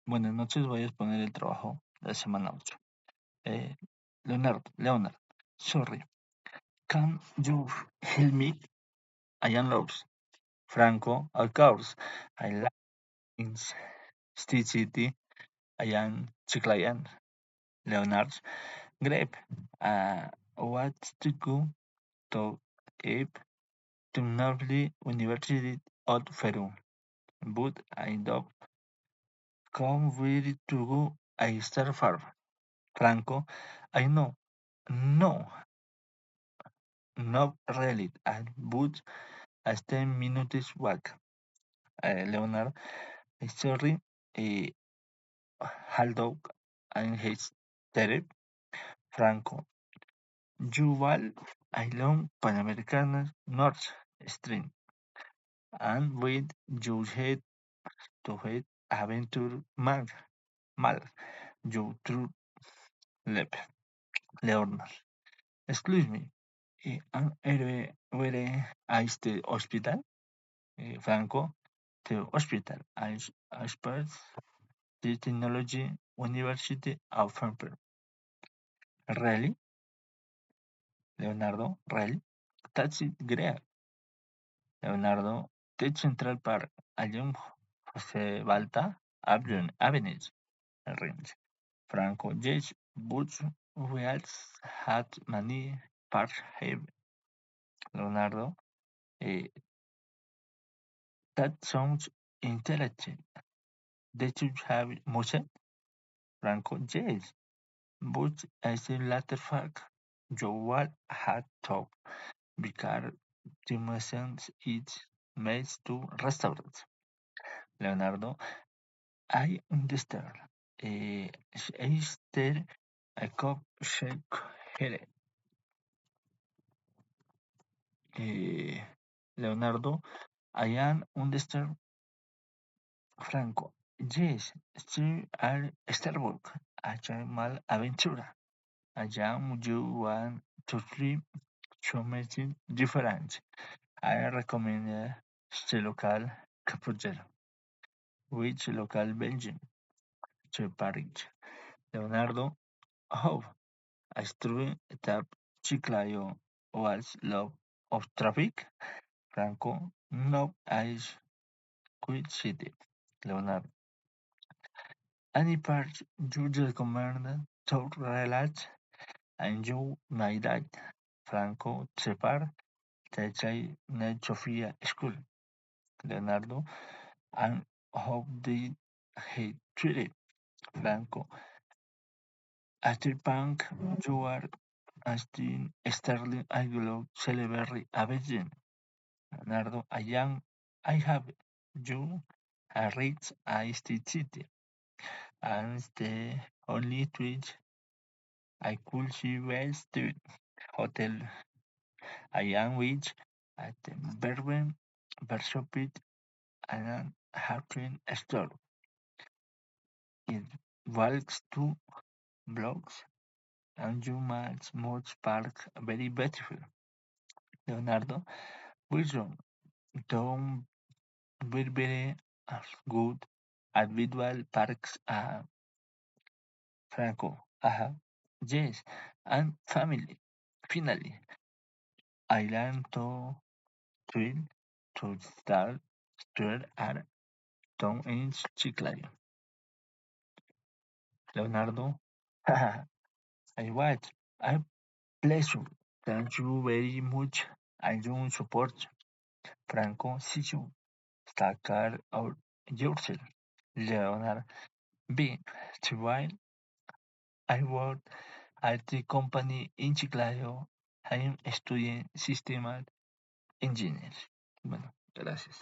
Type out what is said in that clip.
Buenas noches, voy a exponer el trabajo de la semana 8. Leonard, sorry, can you help me? I am lost. Franco, of course, I like in Steve City, I am Chiclayan. Leonard, great. What to go to if to Northern University of Peru? But I don't come with to go I start farm. Franco, I know. No, not really. But a 10 minutes walk. Leonard, sorry, uh, Haldo and his Terep, Franco, Yuval, along Panamericana North Stream, and with your head to head adventure mal, you true lep, Leonard. Excuse me, where is the hospital? Franco, the hospital I spent the Technology University of Frankfurt. Really? Leonardo, really? That's it, great. Leonardo, the Central Park, along Jose Balta Avenue, Range. Franco, yes, but we also had many parks here. Leonardo, eh, that sounds intelligent. Did you have motion? Franco, yes, but as a latter fact, Joel had top because the motion is made to restaurants. Leonardo, I understand. Is there a cup shake here? Leonardo, I am understand Franco. Yes, still are Starbucks. A mal aventura. I am you want to try something different. I recommend the local cappuccino, which local Belgium to Paris. Leonardo, oh, I true that Chiclayo was love of traffic. Franco, no, I quit city. Leonardo, any part you recommend to relax and you may die. Franco, separ, Techai, Sofia School. Leonardo, and how did he treat it? Franco, after punk, you are asking Sterling Aguilar celebrity Avenging. Leonardo, I have you a rich city, and the only tweet I could see was the hotel I am which at the Berwin Vershopit and an Hartwin store. It walks 2 blocks and you must much park very beautiful. Leonardo, wisdom, don't be very good at visual parks. Franco, yes, and family. Finally, I learned to swim to start stir at Tom inch Chiclayo. Leonardo, I watch. I pleasure. Thank you very much. I don't support Franco Sisu. Stacker or yourself. Leonard B. While I work at the company in Chiclayo, I am studying system engineer. Bueno, gracias.